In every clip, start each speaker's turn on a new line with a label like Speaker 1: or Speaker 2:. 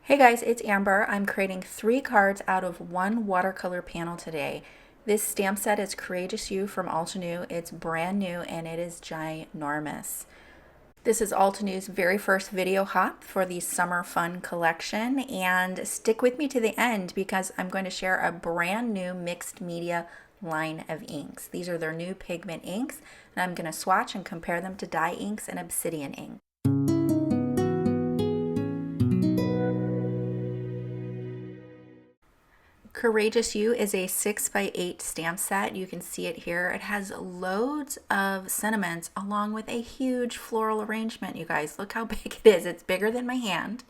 Speaker 1: Hey guys, it's Amber. I'm creating 3 cards out of 1 watercolor panel today. This stamp set is Courageous You from Altenew. It's brand new and it is ginormous. This is Altenew's very first video hop for the Summer Fun collection, and stick with me to the end because I'm going to share a brand new mixed media line of inks. These are their new pigment inks, and I'm going to swatch and compare them to dye inks and obsidian ink. Courageous You is a 6x8 stamp set. You can see it here. It has loads of sentiments along with a huge floral arrangement, you guys. Look how big it is. It's bigger than my hand.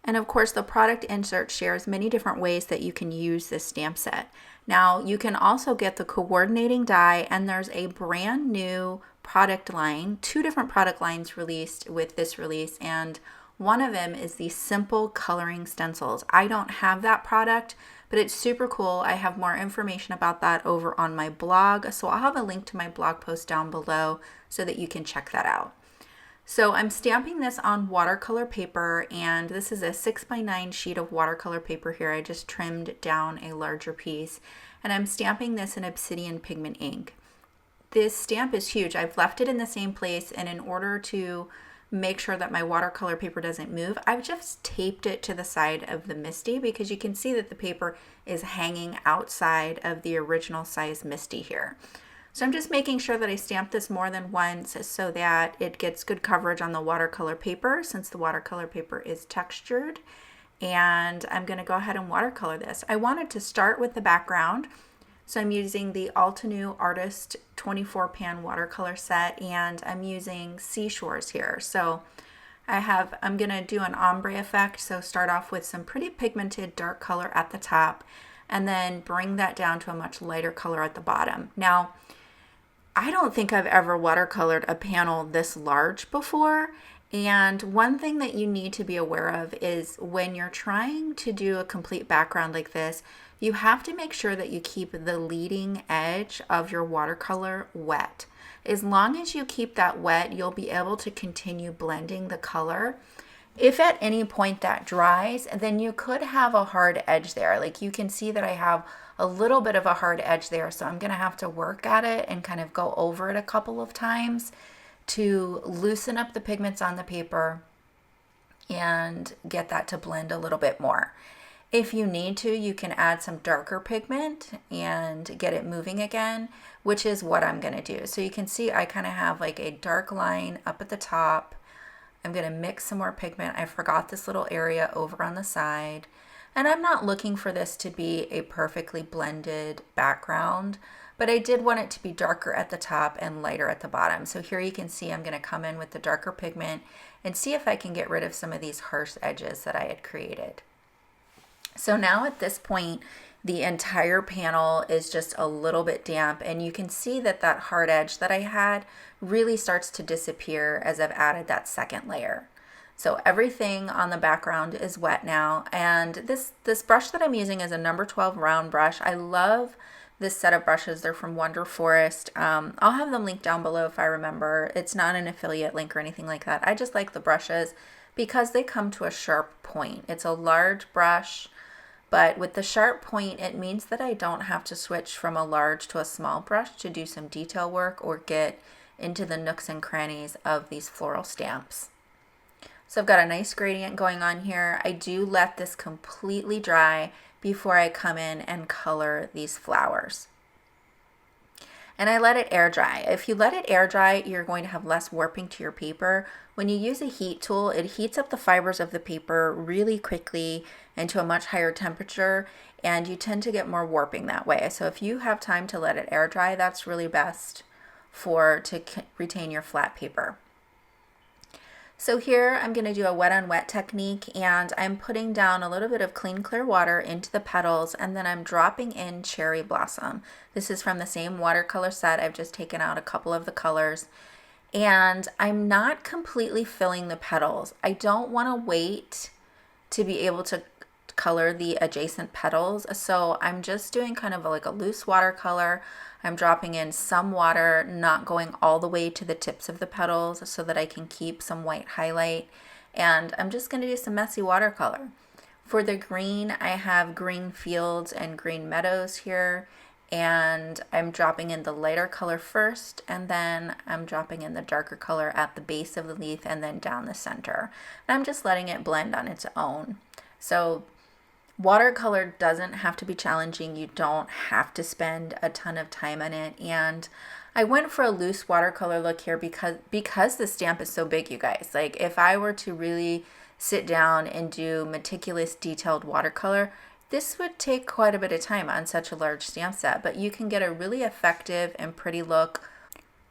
Speaker 1: And of course, the product insert shares many different ways that you can use this stamp set. Now, you can also get the coordinating die, and there's a brand new product line, 2 different product lines released with this release, and one of them is the simple coloring stencils. I don't have that product, but it's super cool. I have more information about that over on my blog, so I'll have a link to my blog post down below so that you can check that out. So I'm stamping this on watercolor paper, and this is a 6x9 sheet of watercolor paper here. I just trimmed down a larger piece, and I'm stamping this in obsidian pigment ink. This stamp is huge. I've left it in the same place, and in order to make sure that my watercolor paper doesn't move, I've just taped it to the side of the Misty because you can see that the paper is hanging outside of the original size Misty here. So I'm just making sure that I stamp this more than once so that it gets good coverage on the watercolor paper, since the watercolor paper is textured. And I'm going to go ahead and watercolor this. I wanted to start with the background. So I'm using the Altenew Artist 24 pan watercolor set, and I'm using seashores here. So I'm going to do an ombre effect. So start off with some pretty pigmented dark color at the top and then bring that down to a much lighter color at the bottom. Now, I don't think I've ever watercolored a panel this large before. And one thing that you need to be aware of is when you're trying to do a complete background like this, you have to make sure that you keep the leading edge of your watercolor wet. As long as you keep that wet, you'll be able to continue blending the color. If at any point that dries, then you could have a hard edge there. Like you can see that I have a little bit of a hard edge there, so I'm gonna have to work at it and kind of go over it a couple of times to loosen up the pigments on the paper and get that to blend a little bit more. If you need to, you can add some darker pigment and get it moving again, which is what I'm going to do. So you can see I kind of have like a dark line up at the top. I'm going to mix some more pigment. I forgot this little area over on the side. And I'm not looking for this to be a perfectly blended background, but I did want it to be darker at the top and lighter at the bottom. So here you can see I'm going to come in with the darker pigment and see if I can get rid of some of these harsh edges that I had created. So now at this point, the entire panel is just a little bit damp, and you can see that that hard edge that I had really starts to disappear as I've added that second layer. So everything on the background is wet now, and this brush that I'm using is a number 12 round brush. I love this set of brushes. They're from Wonder Forest. I'll have them linked down below if I remember. It's not an affiliate link or anything like that. I just like the brushes because they come to a sharp point. It's a large brush, but with the sharp point, it means that I don't have to switch from a large to a small brush to do some detail work or get into the nooks and crannies of these floral stamps. So I've got a nice gradient going on here. I do let this completely dry before I come in and color these flowers. And I let it air dry. If you let it air dry, you're going to have less warping to your paper. When you use a heat tool, it heats up the fibers of the paper really quickly and to a much higher temperature, and you tend to get more warping that way. So if you have time to let it air dry, that's really best to retain your flat paper. So here I'm going to do a wet on wet technique, and I'm putting down a little bit of clean clear water into the petals, and then I'm dropping in cherry blossom. This is from the same watercolor set. I've just taken out a couple of the colors, and I'm not completely filling the petals. I don't want to wait to be able to color the adjacent petals, so I'm just doing kind of like a loose watercolor. I'm dropping in some water, not going all the way to the tips of the petals so that I can keep some white highlight. And I'm just going to do some messy watercolor. For the green, I have green fields and green meadows here, and I'm dropping in the lighter color first, and then I'm dropping in the darker color at the base of the leaf and then down the center. And I'm just letting it blend on its own. So watercolor doesn't have to be challenging. You don't have to spend a ton of time on it. And I went for a loose watercolor look here because the stamp is so big, you guys. Like if I were to really sit down and do meticulous detailed watercolor, this would take quite a bit of time on such a large stamp set, but you can get a really effective and pretty look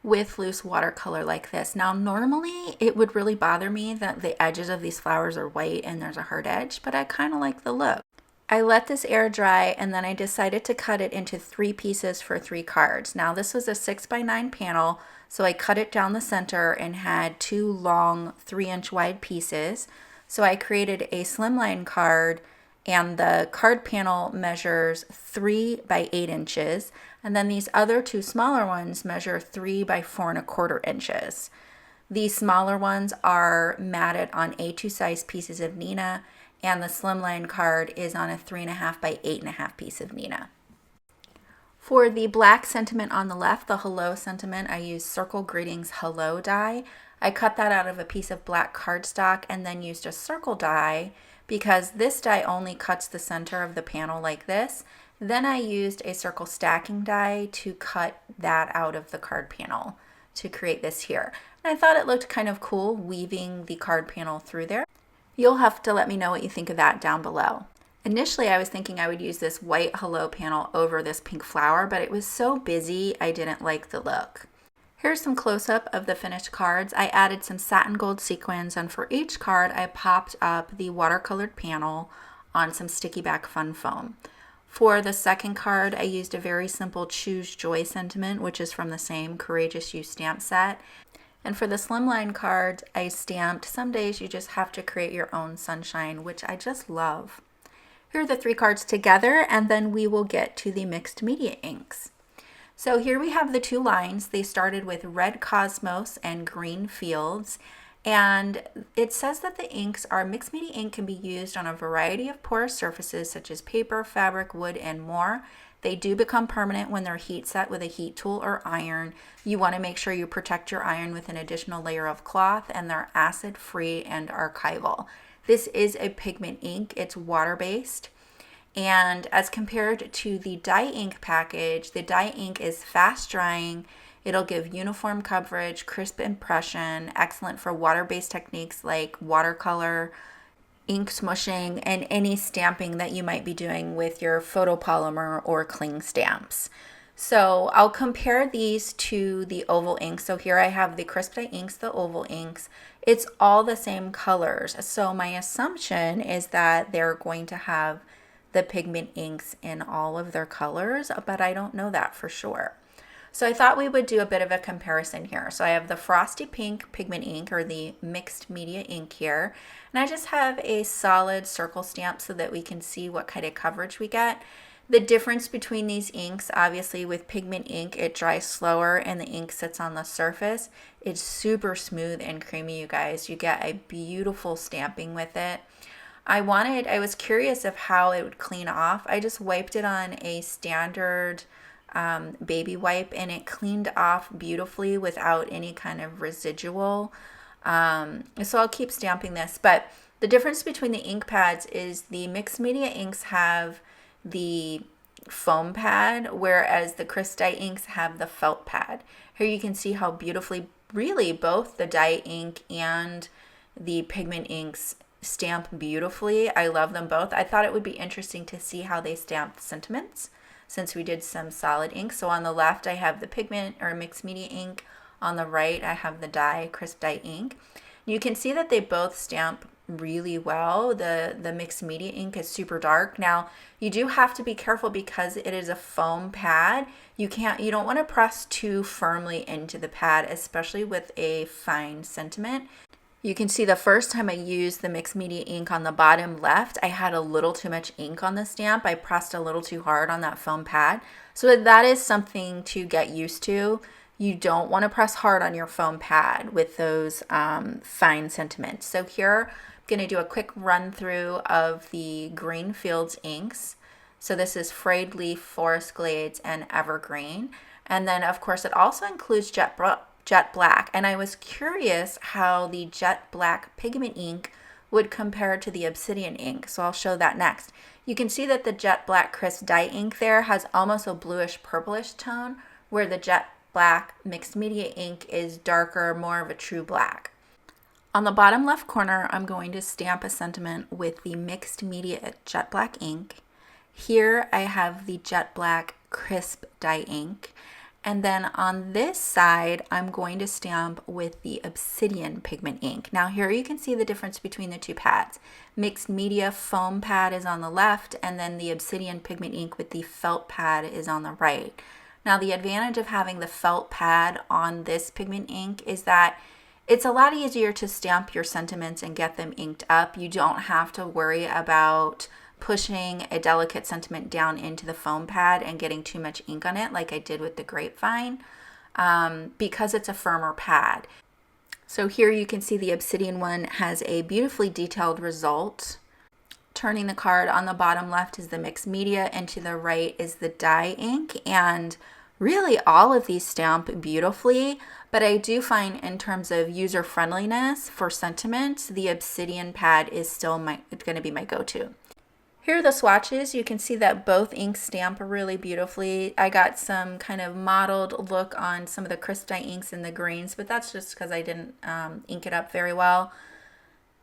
Speaker 1: with loose watercolor like this. Now, normally it would really bother me that the edges of these flowers are white and there's a hard edge, but I kind of like the look. I let this air dry and then I decided to cut it into 3 pieces for 3 cards. Now this was a 6x9 panel, so I cut it down the center and had 2 long 3-inch wide pieces. So I created a slimline card, and the card panel measures 3 by 8 inches, and then these other 2 smaller ones measure 3 by 4¼ inches. These smaller ones are matted on A2 size pieces of Nina, and the slimline card is on a 3.5 by 8.5 piece of Nina. For the black sentiment on the left, the hello sentiment, I used Circle Greetings Hello die. I cut that out of a piece of black cardstock and then used a circle die because this die only cuts the center of the panel like this. Then I used a circle stacking die to cut that out of the card panel to create this here. And I thought it looked kind of cool weaving the card panel through there. You'll have to let me know what you think of that down below. Initially, I was thinking I would use this white hello panel over this pink flower, but it was so busy, I didn't like the look. Here's some close-up of the finished cards. I added some satin gold sequins, and for each card, I popped up the watercolored panel on some sticky back fun foam. For the second card, I used a very simple Choose Joy sentiment, which is from the same Courageous You stamp set. And for the slimline card, I stamped Some Days You Just Have to Create Your Own Sunshine, which I just love. Here are the 3 cards together, and then we will get to the mixed media inks. So here we have the 2 lines. They started with Red Cosmos and Green Fields, and it says that the inks are mixed media ink can be used on a variety of porous surfaces such as paper, fabric, wood, and more. They do become permanent when they're heat set with a heat tool or iron. You want to make sure you protect your iron with an additional layer of cloth, and they're acid free and archival. This is a pigment ink. It's water-based. And as compared to the dye ink package, the dye ink is fast drying. It'll give uniform coverage, crisp impression, excellent for water-based techniques like watercolor, ink smushing, and any stamping that you might be doing with your photopolymer or cling stamps. So I'll compare these to the oval inks. So here I have the crisp dye inks, the oval inks. It's all the same colors. So my assumption is that they're going to have the pigment inks in all of their colors, but I don't know that for sure. So I thought we would do a bit of a comparison here. So I have the Frosty Pink pigment ink, or the mixed media ink here. And I just have a solid circle stamp so that we can see what kind of coverage we get. The difference between these inks, obviously with pigment ink, it dries slower and the ink sits on the surface. It's super smooth and creamy, you guys. You get a beautiful stamping with it. I was curious of how it would clean off. I just wiped it on a standard baby wipe, and it cleaned off beautifully without any kind of residual. So I'll keep stamping this, but the difference between the ink pads is the mixed media inks have the foam pad, whereas the crisp dye inks have the felt pad. Here you can see how beautifully, really, both the dye ink and the pigment inks stamp beautifully. I love them both. I thought it would be interesting to see how they stamp sentiments since we did some solid ink. So on the left, I have the pigment or mixed media ink. On the right, I have the dye, crisp dye ink. You can see that they both stamp really well. The mixed media ink is super dark. Now, you do have to be careful because it is a foam pad. You don't want to press too firmly into the pad, especially with a fine sentiment. You can see the first time I used the mixed media ink on the bottom left, I had a little too much ink on the stamp. I pressed a little too hard on that foam pad. So that is something to get used to. you don't want to press hard on your foam pad with those fine sentiments. So here I'm going to do a quick run through of the Green Fields inks. So this is Frayed Leaf, Forest Glades, and Evergreen. And then of course it also includes Jet Black. And I was curious how the Jet Black pigment ink would compare to the Obsidian ink. So I'll show that next. You can see that the Jet Black Crisp dye ink there has almost a bluish purplish tone, where the Jet Black Mixed Media Ink is darker, more of a true black. On the bottom left corner, I'm going to stamp a sentiment with the Mixed Media Jet Black ink. Here I have the Jet Black Crisp dye ink. And then on this side, I'm going to stamp with the Obsidian pigment ink. Now here you can see the difference between the two pads. Mixed Media foam pad is on the left, and then the Obsidian pigment ink with the felt pad is on the right. Now the advantage of having the felt pad on this pigment ink is that it's a lot easier to stamp your sentiments and get them inked up. You don't have to worry about pushing a delicate sentiment down into the foam pad and getting too much ink on it like I did with the grapevine, because it's a firmer pad. So here you can see the Obsidian one has a beautifully detailed result. Turning the card, on the bottom left is the Mixed Media and to the right is the dye ink, and really all of these stamp beautifully, but I do find in terms of user friendliness for sentiments, the Obsidian pad is still going to be my go-to. Here are the swatches. You can see that both inks stamp really beautifully. I got some kind of mottled look on some of the crisp dye inks and the greens, but that's just because I didn't ink it up very well.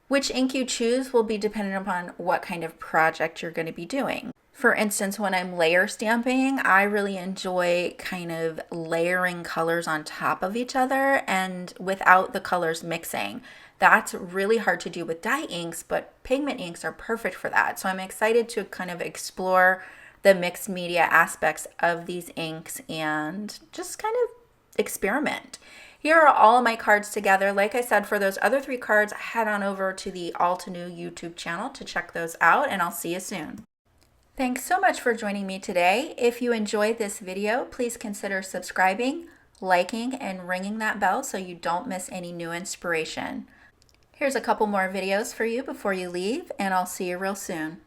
Speaker 1: Which ink you choose will be dependent upon what kind of project you're going to be doing. For instance, when I'm layer stamping, I really enjoy kind of layering colors on top of each other and without the colors mixing. That's really hard to do with dye inks, but pigment inks are perfect for that. So I'm excited to kind of explore the mixed media aspects of these inks and just kind of experiment. Here are all of my cards together. Like I said, for those other 3 cards, head on over to the Altenew YouTube channel to check those out, and I'll see you soon. Thanks so much for joining me today. If you enjoyed this video, please consider subscribing, liking, and ringing that bell so you don't miss any new inspiration. Here's a couple more videos for you before you leave, and I'll see you real soon.